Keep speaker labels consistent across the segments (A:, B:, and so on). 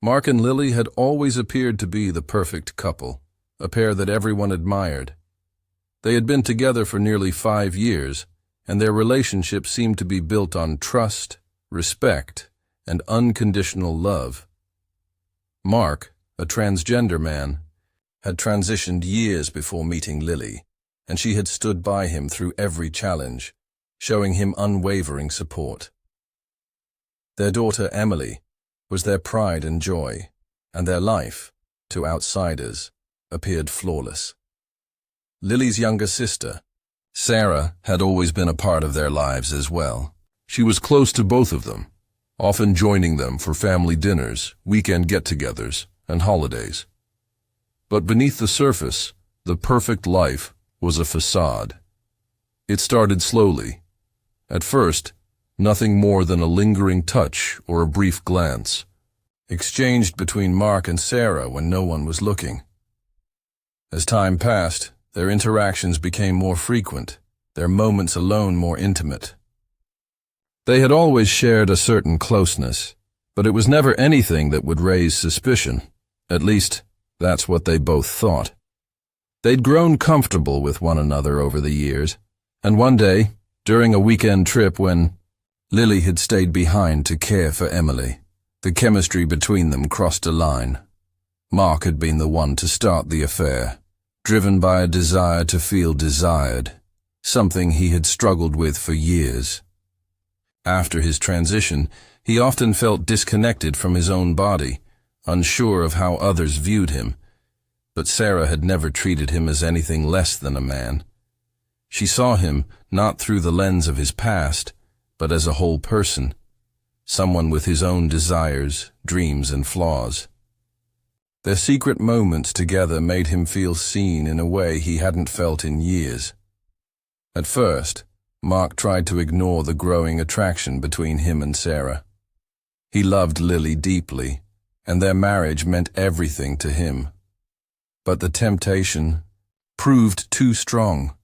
A: Mark and Lily had always appeared to be the perfect couple, a pair that everyone admired. They had been together for nearly 5 years, and their relationship seemed to be built on trust, respect, and unconditional love. Mark, a transgender man, had transitioned years before meeting Lily, and she had stood by him through every challenge, showing him unwavering support. Their daughter Emily was their pride and joy, and their life, to outsiders, appeared flawless. Lily's younger sister, Sarah, had always been a part of their lives as well. She was close to both of them, often joining them for family dinners, weekend get-togethers, and holidays. But beneath the surface, the perfect life was a facade. It started slowly. At first, nothing more than a lingering touch or a brief glance, exchanged between Mark and Sarah when no one was looking. As time passed, their interactions became more frequent, their moments alone more intimate. They had always shared a certain closeness, but it was never anything that would raise suspicion. At least, that's what they both thought. They'd grown comfortable with one another over the years, and one day, during a weekend trip when Lily had stayed behind to care for Emily, the chemistry between them crossed a line. Mark had been the one to start the affair, driven by a desire to feel desired, something he had struggled with for years. After his transition, he often felt disconnected from his own body, unsure of how others viewed him, but Sarah had never treated him as anything less than a man. She saw him not through the lens of his past, but as a whole person, someone with his own desires, dreams, and flaws. Their secret moments together made him feel seen in a way he hadn't felt in years. At first, Mark tried to ignore the growing attraction between him and Sarah. He loved Lily deeply, and their marriage meant everything to him. But the temptation proved too strong.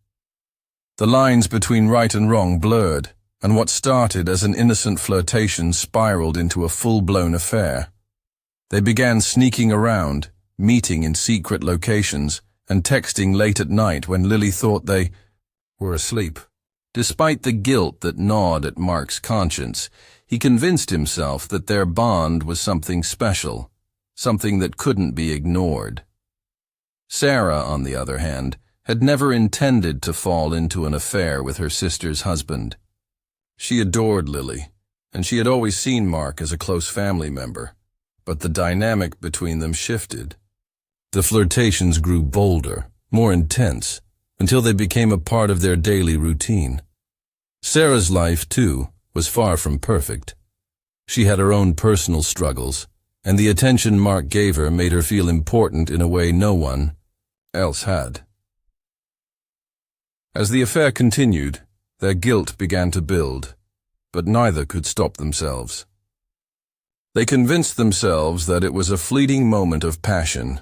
A: The lines between right and wrong blurred, and what started as an innocent flirtation spiraled into a full-blown affair. They began sneaking around, meeting in secret locations, and texting late at night when Lily thought they were asleep. Despite the guilt that gnawed at Mark's conscience, he convinced himself that their bond was something special, something that couldn't be ignored. Sarah, on the other hand, had never intended to fall into an affair with her sister's husband. She adored Lily, and she had always seen Mark as a close family member. But the dynamic between them shifted. The flirtations grew bolder, more intense, until they became a part of their daily routine. Sarah's life, too, was far from perfect. She had her own personal struggles, and the attention Mark gave her made her feel important in a way no one else had. As the affair continued, their guilt began to build, but neither could stop themselves. They convinced themselves that it was a fleeting moment of passion,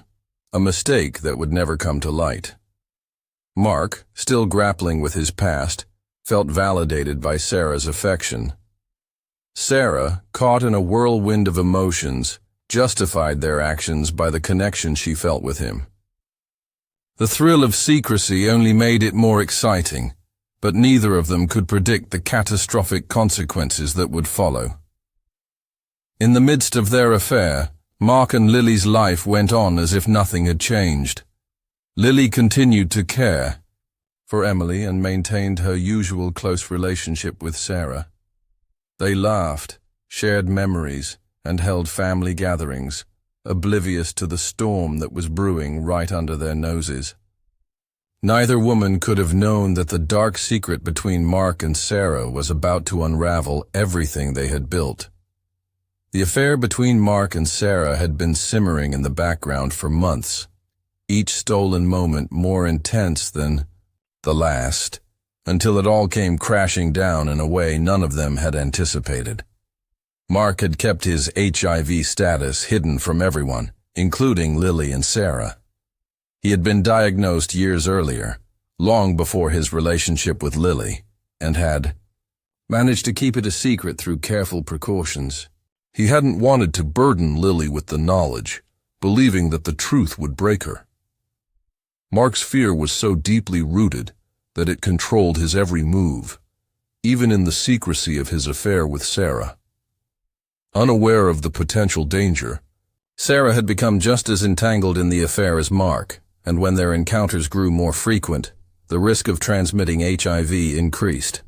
A: a mistake that would never come to light. Mark, still grappling with his past, felt validated by Sarah's affection. Sarah, caught in a whirlwind of emotions, justified their actions by the connection she felt with him. The thrill of secrecy only made it more exciting, but neither of them could predict the catastrophic consequences that would follow. In the midst of their affair, Mark and Lily's life went on as if nothing had changed. Lily continued to care for Emily and maintained her usual close relationship with Sarah. They laughed, shared memories, and held family gatherings, oblivious to the storm that was brewing right under their noses. Neither woman could have known that the dark secret between Mark and Sarah was about to unravel everything they had built. The affair between Mark and Sarah had been simmering in the background for months, each stolen moment more intense than the last, until it all came crashing down in a way none of them had anticipated. Mark had kept his HIV status hidden from everyone, including Lily and Sarah. He had been diagnosed years earlier, long before his relationship with Lily, and had managed to keep it a secret through careful precautions. He hadn't wanted to burden Lily with the knowledge, believing that the truth would break her. Mark's fear was so deeply rooted that it controlled his every move, even in the secrecy of his affair with Sarah. Unaware of the potential danger, Sarah had become just as entangled in the affair as Mark, and when their encounters grew more frequent, the risk of transmitting HIV increased.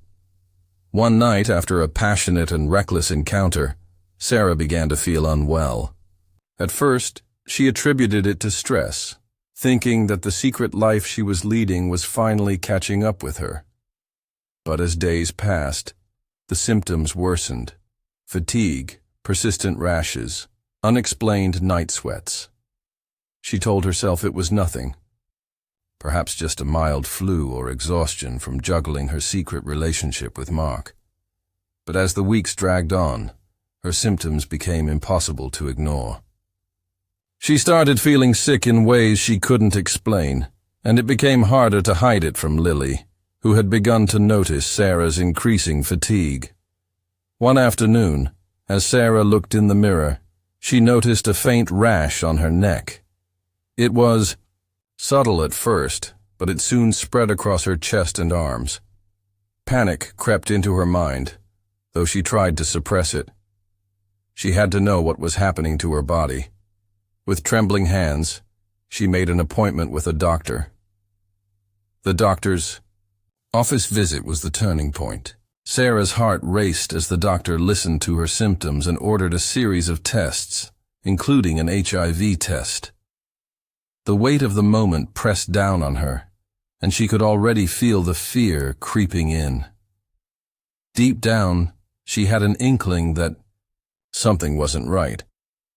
A: One night, after a passionate and reckless encounter, Sarah began to feel unwell. At first, she attributed it to stress, thinking that the secret life she was leading was finally catching up with her. But as days passed, the symptoms worsened: fatigue, persistent rashes, unexplained night sweats. She told herself it was nothing, perhaps just a mild flu or exhaustion from juggling her secret relationship with Mark. But as the weeks dragged on, her symptoms became impossible to ignore. She started feeling sick in ways she couldn't explain, and it became harder to hide it from Lily, who had begun to notice Sarah's increasing fatigue. One afternoon, as Sarah looked in the mirror, she noticed a faint rash on her neck. It was subtle at first, but it soon spread across her chest and arms. Panic crept into her mind, though she tried to suppress it. She had to know what was happening to her body. With trembling hands, she made an appointment with a doctor. The doctor's office visit was the turning point. Sarah's heart raced as the doctor listened to her symptoms and ordered a series of tests, including an HIV test. The weight of the moment pressed down on her, and she could already feel the fear creeping in. Deep down, she had an inkling that something wasn't right,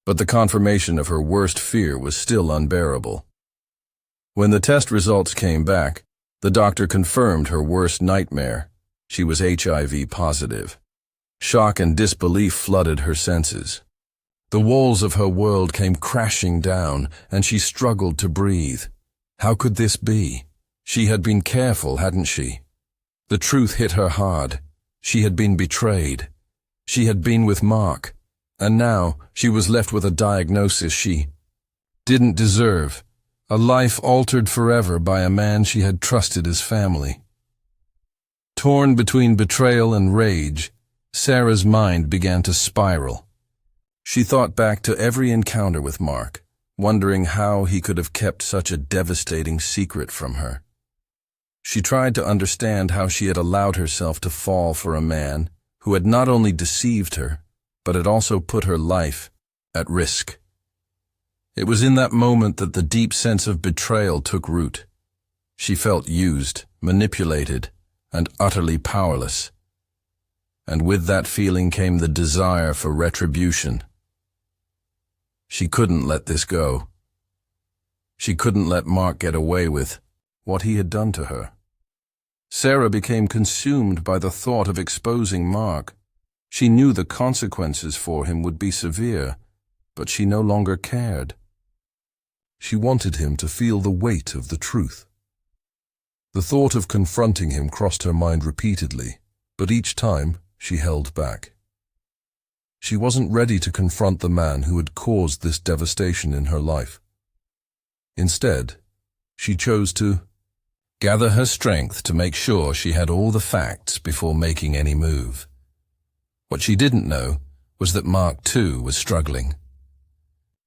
A: but the confirmation of her worst fear was still unbearable. When the test results came back, the doctor confirmed her worst nightmare. She was HIV positive. Shock and disbelief flooded her senses. The walls of her world came crashing down, and she struggled to breathe. How could this be? She had been careful, hadn't she? The truth hit her hard. She had been betrayed. She had been with Mark, and now she was left with a diagnosis she didn't deserve, a life altered forever by a man she had trusted as family. Torn between betrayal and rage, Sarah's mind began to spiral. She thought back to every encounter with Mark, wondering how he could have kept such a devastating secret from her. She tried to understand how she had allowed herself to fall for a man who had not only deceived her, but had also put her life at risk. It was in that moment that the deep sense of betrayal took root. She felt used, manipulated, and utterly powerless. And with that feeling came the desire for retribution. She couldn't let this go. She couldn't let Mark get away with what he had done to her. Sarah became consumed by the thought of exposing Mark. She knew the consequences for him would be severe, but she no longer cared. She wanted him to feel the weight of the truth. The thought of confronting him crossed her mind repeatedly, but each time she held back. She wasn't ready to confront the man who had caused this devastation in her life. Instead, she chose to gather her strength to make sure she had all the facts before making any move. What she didn't know was that Mark, too, was struggling.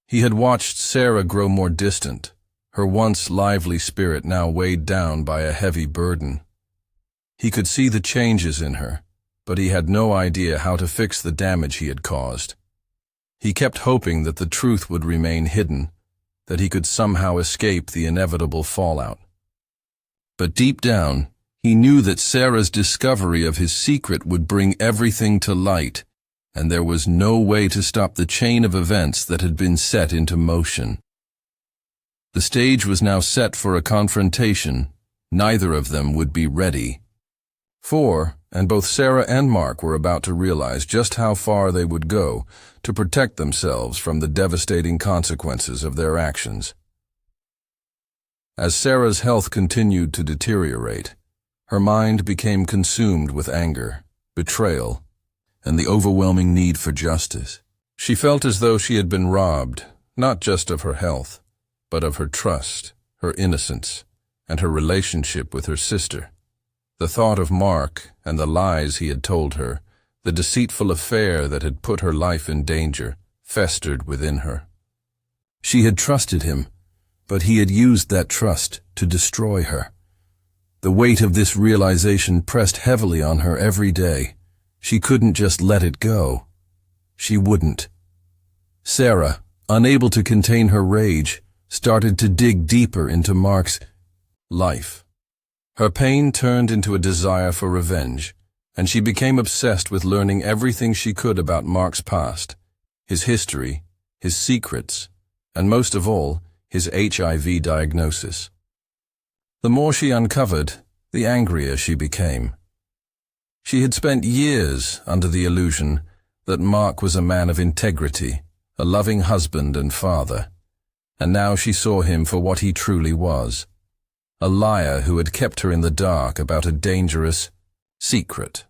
A: He had watched Sarah grow more distant, her once lively spirit now weighed down by a heavy burden. He could see the changes in her, but he had no idea how to fix the damage he had caused. He kept hoping that the truth would remain hidden, that he could somehow escape the inevitable fallout. But deep down, he knew that Sarah's discovery of his secret would bring everything to light, and there was no way to stop the chain of events that had been set into motion. The stage was now set for a confrontation. Neither of them would be ready. And both Sarah and Mark were about to realize just how far they would go to protect themselves from the devastating consequences of their actions. As Sarah's health continued to deteriorate, her mind became consumed with anger, betrayal, and the overwhelming need for justice. She felt as though she had been robbed, not just of her health, but of her trust, her innocence, and her relationship with her sister. The thought of Mark and the lies he had told her, the deceitful affair that had put her life in danger, festered within her. She had trusted him, but he had used that trust to destroy her. The weight of this realization pressed heavily on her every day. She couldn't just let it go. She wouldn't. Sarah, unable to contain her rage, started to dig deeper into Mark's life. Her pain turned into a desire for revenge, and she became obsessed with learning everything she could about Mark's past, his history, his secrets, and most of all, his HIV diagnosis. The more she uncovered, the angrier she became. She had spent years under the illusion that Mark was a man of integrity, a loving husband and father, and now she saw him for what he truly was, a liar who had kept her in the dark about a dangerous secret.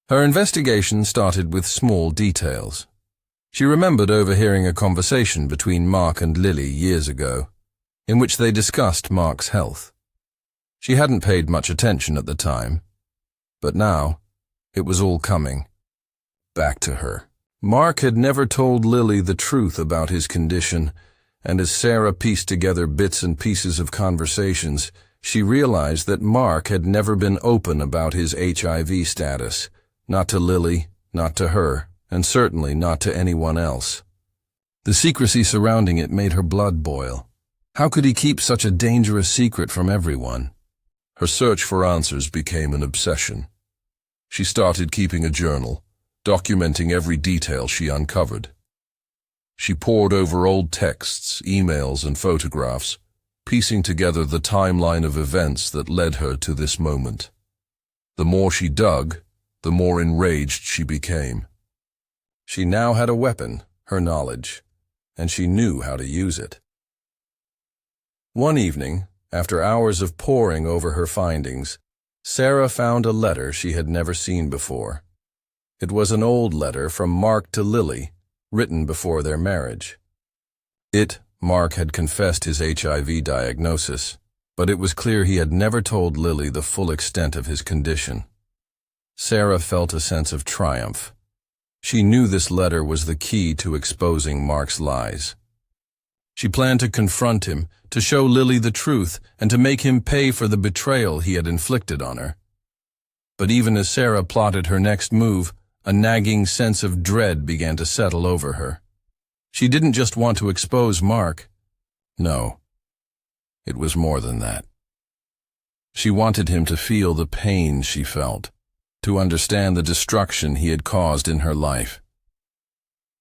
A: Her investigation started with small details. She remembered overhearing a conversation between Mark and Lily years ago, in which they discussed Mark's health. She hadn't paid much attention at the time, but now it was all coming back to her. Mark had never told Lily the truth about his condition, and as Sarah pieced together bits and pieces of conversations, she realized that Mark had never been open about his HIV status, not to Lily, not to her, and certainly not to anyone else. The secrecy surrounding it made her blood boil. How could he keep such a dangerous secret from everyone? Her search for answers became an obsession. She started keeping a journal, documenting every detail she uncovered. She pored over old texts, emails, and photographs, piecing together the timeline of events that led her to this moment. The more she dug, the more enraged she became. She now had a weapon, her knowledge, and she knew how to use it. One evening, after hours of poring over her findings, Sarah found a letter she had never seen before. It was an old letter from Mark to Lily, written before their marriage. Mark had confessed his HIV diagnosis, but it was clear he had never told Lily the full extent of his condition. Sarah felt a sense of triumph. She knew this letter was the key to exposing Mark's lies. She planned to confront him, to show Lily the truth, and to make him pay for the betrayal he had inflicted on her. But even as Sarah plotted her next move, a nagging sense of dread began to settle over her. She didn't just want to expose Mark. No, it was more than that. She wanted him to feel the pain she felt, to understand the destruction he had caused in her life.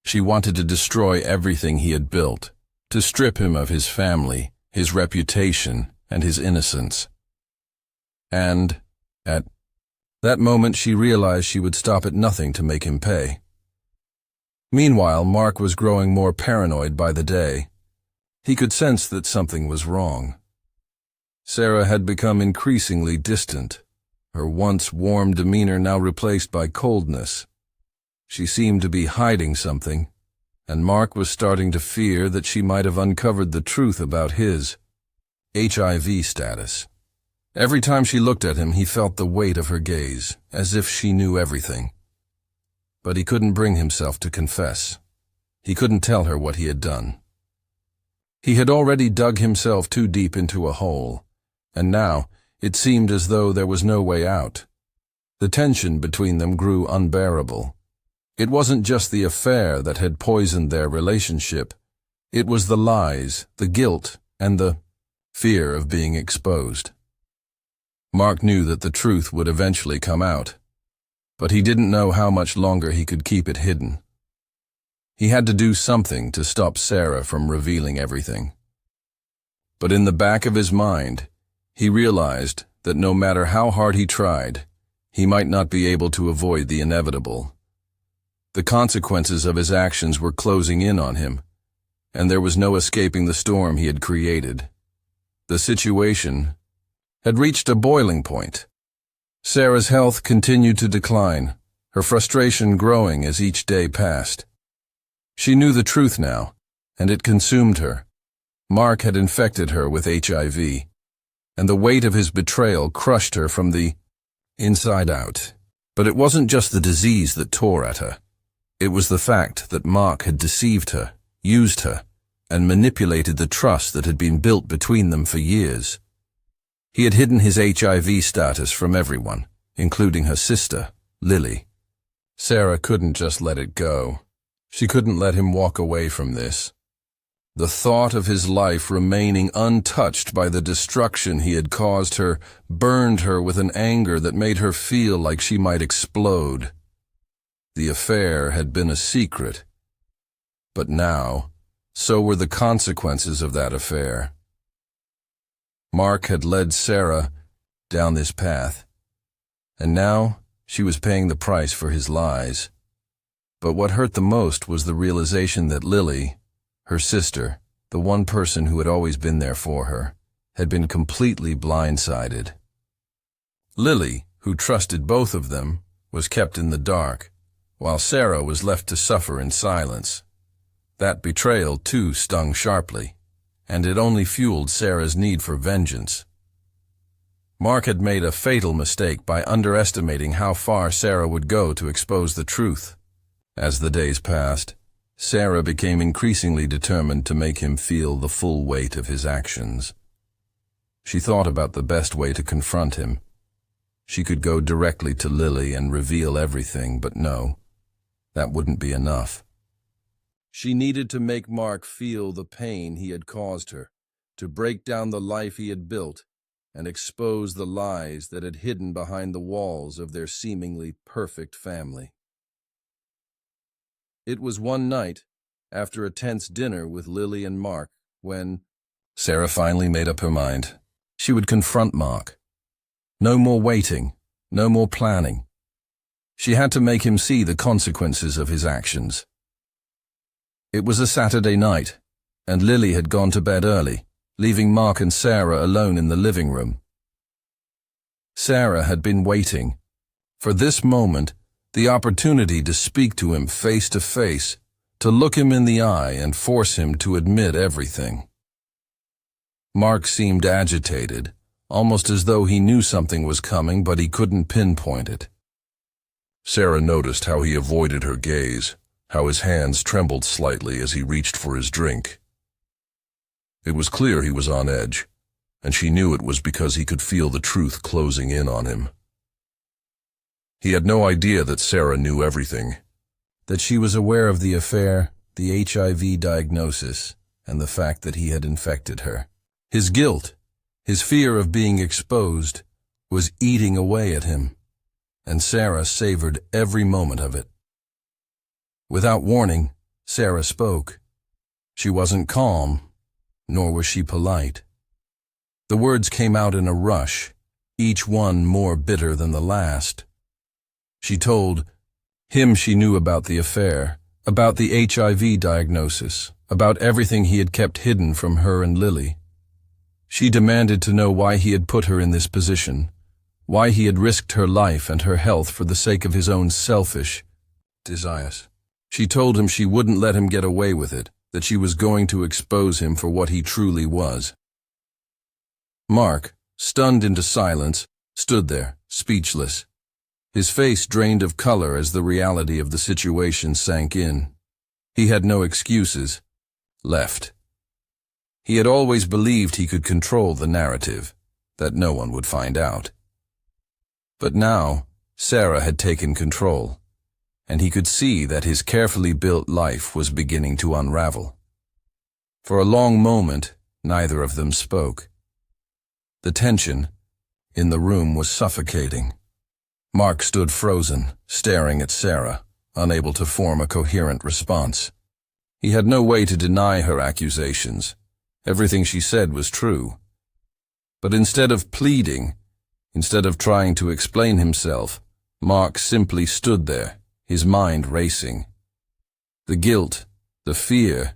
A: She wanted to destroy everything he had built, to strip him of his family, his reputation, and his innocence. And, at that moment, she realized she would stop at nothing to make him pay. Meanwhile, Mark was growing more paranoid by the day. He could sense that something was wrong. Sarah had become increasingly distant, her once warm demeanor now replaced by coldness. She seemed to be hiding something, and Mark was starting to fear that she might have uncovered the truth about his HIV status. Every time she looked at him, he felt the weight of her gaze, as if she knew everything. But he couldn't bring himself to confess. He couldn't tell her what he had done. He had already dug himself too deep into a hole, and now it seemed as though there was no way out. The tension between them grew unbearable. It wasn't just the affair that had poisoned their relationship. It was the lies, the guilt, and the fear of being exposed. Mark knew that the truth would eventually come out, but he didn't know how much longer he could keep it hidden. He had to do something to stop Sarah from revealing everything. But in the back of his mind, he realized that no matter how hard he tried, he might not be able to avoid the inevitable. The consequences of his actions were closing in on him, and there was no escaping the storm he had created. The situation had reached a boiling point. Sarah's health continued to decline. her frustration growing as each day passed. She knew the truth now, and it consumed her. Mark had infected her with HIV, and the weight of his betrayal crushed her from the inside out. But it wasn't just the disease that tore at her. It was the fact that Mark had deceived her, used her, and manipulated the trust that had been built between them for years. He had hidden his HIV status from everyone, including her sister, Lily. Sarah couldn't just let it go. She couldn't let him walk away from this. The thought of his life remaining untouched by the destruction he had caused her burned her with an anger that made her feel like she might explode. The affair had been a secret, but now, so were the consequences of that affair. Mark had led Sarah down this path, and now she was paying the price for his lies. But what hurt the most was the realization that Lily, her sister, the one person who had always been there for her, had been completely blindsided. Lily, who trusted both of them, was kept in the dark, while Sarah was left to suffer in silence. That betrayal, too, stung sharply, and it only fueled Sarah's need for vengeance. Mark had made a fatal mistake by underestimating how far Sarah would go to expose the truth. As the days passed, Sarah became increasingly determined to make him feel the full weight of his actions. She thought about the best way to confront him. She could go directly to Lily and reveal everything, but no, that wouldn't be enough. She needed to make Mark feel the pain he had caused her, to break down the life he had built, and expose the lies that had hidden behind the walls of their seemingly perfect family. It was one night, after a tense dinner with Lily and Mark, when Sarah finally made up her mind. She would confront Mark. No more waiting, no more planning. She had to make him see the consequences of his actions. It was a Saturday night, and Lily had gone to bed early, leaving Mark and Sarah alone in the living room. Sarah had been waiting for this moment, the opportunity to speak to him face to face, to look him in the eye and force him to admit everything. Mark seemed agitated, almost as though he knew something was coming, but he couldn't pinpoint it.
B: Sarah noticed how he avoided her gaze, how his hands trembled slightly as he reached for his drink. It was clear he was on edge, and she knew it was because he could feel the truth closing in on him. He had no idea that Sarah knew everything,
A: that she was aware of the affair, the HIV diagnosis, and the fact that he had infected her. His guilt, his fear of being exposed, was eating away at him, and Sarah savored every moment of it. Without warning, Sarah spoke. She wasn't calm, nor was she polite. The words came out in a rush, each one more bitter than the last. She told him she knew about the affair, about the HIV diagnosis, about everything he had kept hidden from her and Lily. She demanded to know why he had put her in this position, why he had risked her life and her health for the sake of his own selfish desires. She told him she wouldn't let him get away with it, that she was going to expose him for what he truly was. Mark, stunned into silence, stood there, speechless. His face drained of color as the reality of the situation sank in. He had no excuses left. He had always believed he could control the narrative, that no one would find out. But now, Sarah had taken control, and he could see that his carefully built life was beginning to unravel. For a long moment, neither of them spoke. The tension in the room was suffocating. Mark stood frozen, staring at Sarah, unable to form a coherent response. He had no way to deny her accusations. Everything she said was true. But instead of pleading, instead of trying to explain himself, Mark simply stood there, his mind racing. The guilt, the fear,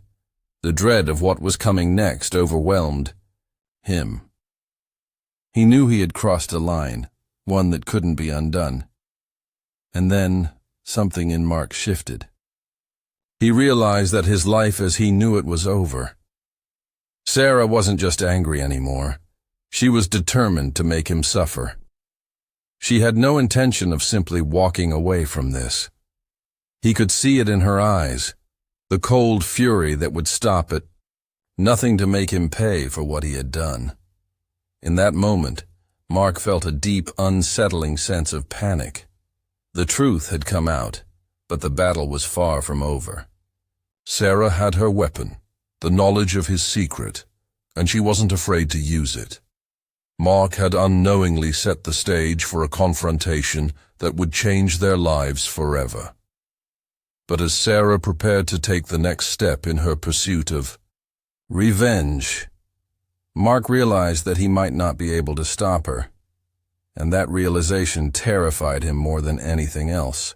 A: the dread of what was coming next overwhelmed him. He knew he had crossed a line, one that couldn't be undone. And then, something in Mark shifted. He realized that his life as he knew it was over. Sarah wasn't just angry anymore. She was determined to make him suffer. She had no intention of simply walking away from this. He could see it in her eyes, the cold fury that would stop it, nothing to make him pay for what he had done. In that moment, Mark felt a deep, unsettling sense of panic. The truth had come out, but the battle was far from over.
B: Sarah had her weapon, the knowledge of his secret, and she wasn't afraid to use it. Mark had unknowingly set the stage for a confrontation that would change their lives forever. But as Sarah prepared to take the next step in her pursuit of revenge, Mark realized that he might not be able to stop her, and that realization terrified him more than anything else.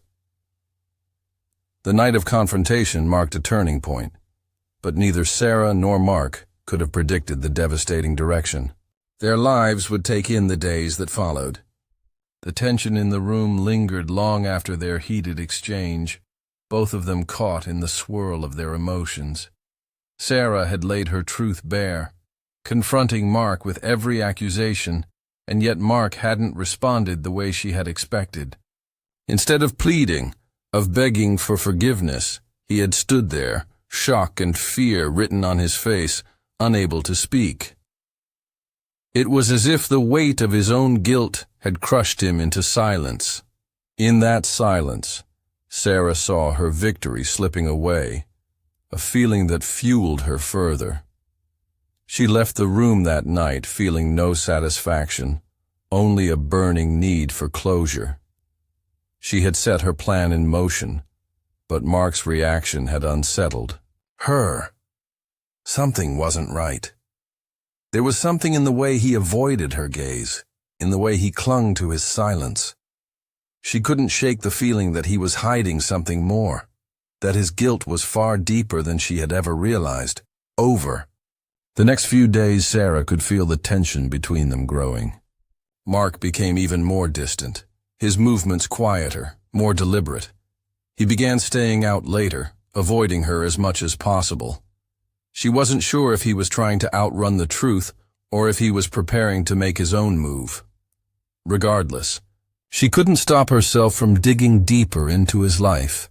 B: The night of confrontation marked a turning point, but neither Sarah nor Mark could have predicted the devastating direction. Their lives would take in the days that followed. The tension in the room lingered long after their heated exchange, both of them caught in the swirl of their emotions. Sarah had laid her truth bare, confronting Mark with every accusation, and yet Mark hadn't responded the way she had expected. Instead of pleading, of begging for forgiveness, he had stood there, shock and fear written on his face, unable to speak. It was as if the weight of his own guilt had crushed him into silence. In that silence, Sarah saw her victory slipping away, a feeling that fueled her further. She left the room that night feeling no satisfaction, only a burning need for closure. She had set her plan in motion, but Mark's reaction had unsettled her. Something wasn't right. There was something in the way he avoided her gaze, in the way he clung to his silence. She couldn't shake the feeling that he was hiding something more, that his guilt was far deeper than she had ever realized. The next few days, Sarah could feel the tension between them growing. Mark became even more distant, his movements quieter, more deliberate. He began staying out later, avoiding her as much as possible. She wasn't sure if he was trying to outrun the truth or if he was preparing to make his own move. Regardless, she couldn't stop herself from digging deeper into his life.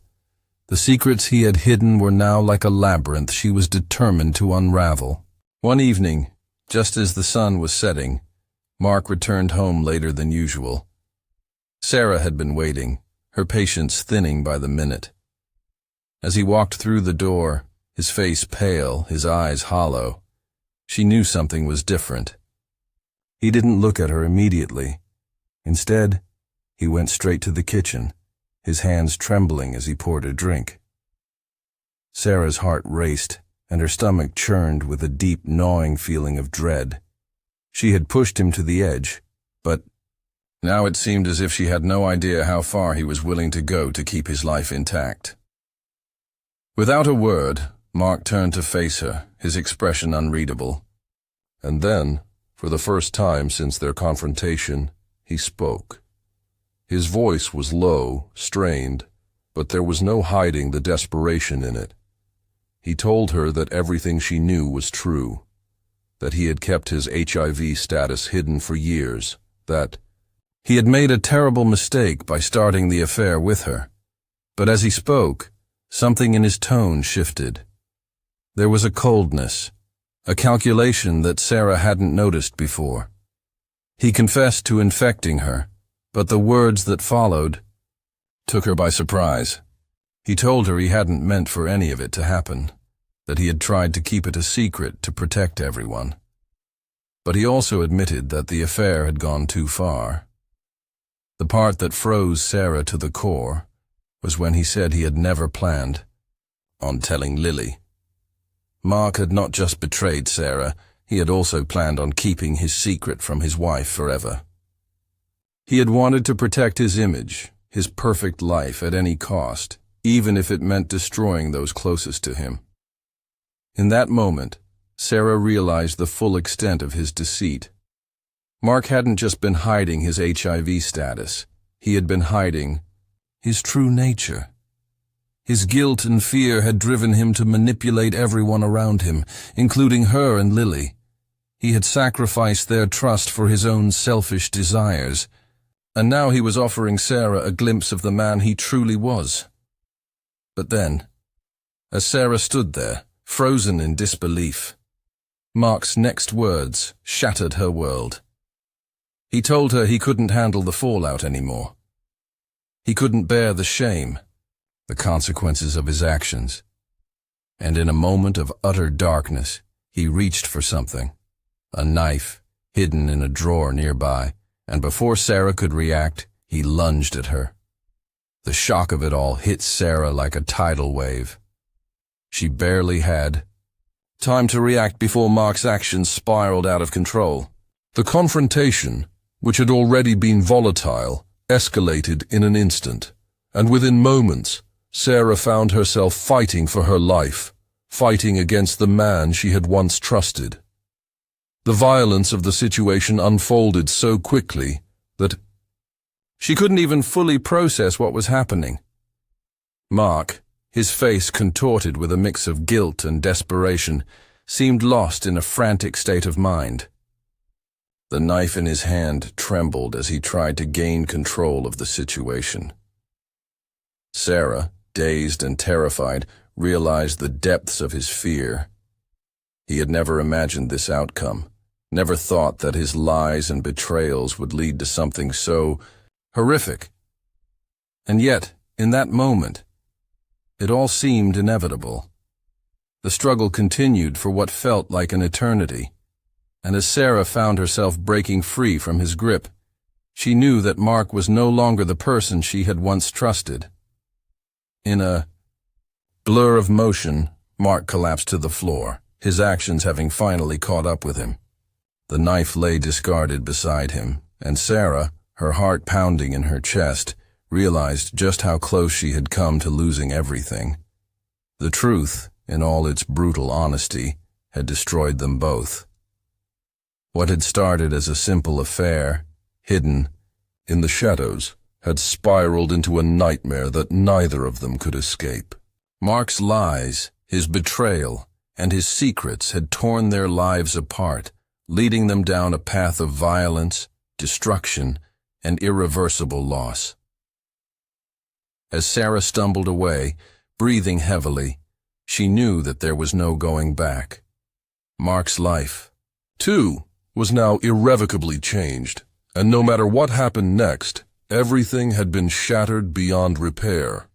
B: The secrets he had hidden were now like a labyrinth she was determined to unravel. One evening, just as the sun was setting, Mark returned home later than usual. Sarah had been waiting, her patience thinning by the minute. As he walked through the door, his face pale, his eyes hollow, she knew something was different. He didn't look at her immediately. Instead, he went straight to the kitchen, his hands trembling as he poured a drink. Sarah's heart raced, and her stomach churned with a deep, gnawing feeling of dread. She had pushed him to the edge, but now it seemed as if she had no idea how far he was willing to go to keep his life intact. Without a word, Mark turned to face her, his expression unreadable. And then, for the first time since their confrontation, he spoke. His voice was low, strained, but there was no hiding the desperation in it. He told her that everything she knew was true, that he had kept his HIV status hidden for years, that he had made a terrible mistake by starting the affair with her. But as he spoke, something in his tone shifted. There was a coldness, a calculation that Sarah hadn't noticed before. He confessed to infecting her, but the words that followed took her by surprise. He told her he hadn't meant for any of it to happen, that he had tried to keep it a secret to protect everyone. But he also admitted that the affair had gone too far. The part that froze Sarah to the core was when he said he had never planned on telling Lily. Mark had not just betrayed Sarah, he had also planned on keeping his secret from his wife forever. He had wanted to protect his image, his perfect life at any cost, even if it meant destroying those closest to him. In that moment, Sarah realized the full extent of his deceit. Mark hadn't just been hiding his HIV status, he had been hiding
A: his true nature. His guilt and fear had driven him to manipulate everyone around him, including her and Lily. He had sacrificed their trust for his own selfish desires, and now he was offering Sarah a glimpse of the man he truly was. But then, as Sarah stood there, frozen in disbelief, Mark's next words shattered her world. He told her he couldn't handle the fallout anymore. He couldn't bear the shame, the consequences of his actions. And in a moment of utter darkness, he reached for something, a knife hidden in a drawer nearby, and before Sarah could react, he lunged at her. The shock of it all hit Sarah like a tidal wave. She barely had time to react before Mark's actions spiraled out of control.
B: The confrontation, which had already been volatile, escalated in an instant, and within moments, Sarah found herself fighting for her life, fighting against the man she had once trusted. The violence of the situation unfolded so quickly that
A: she couldn't even fully process what was happening. Mark, his face contorted with a mix of guilt and desperation, seemed lost in a frantic state of mind. The knife in his hand trembled as he tried to gain control of the situation. Sarah, dazed and terrified, realized the depths of his fear. He had never imagined this outcome, never thought that his lies and betrayals would lead to something so horrific. And yet, in that moment, it all seemed inevitable. The struggle continued for what felt like an eternity, and as Sarah found herself breaking free from his grip, she knew that Mark was no longer the person she had once trusted. In a blur of motion, Mark collapsed to the floor, his actions having finally caught up with him. The knife lay discarded beside him, and Sarah, her heart pounding in her chest, realized just how close she had come to losing everything. The truth, in all its brutal honesty, had destroyed them both. What had started as a simple affair, hidden
B: in the shadows, had spiraled into a nightmare that neither of them could escape.
A: Mark's lies, his betrayal, and his secrets had torn their lives apart, leading them down a path of violence, destruction, and irreversible loss. As Sarah stumbled away, breathing heavily, she knew that there was no going back. Mark's life,
B: too, was now irrevocably changed, and no matter what happened next, everything had been shattered beyond repair.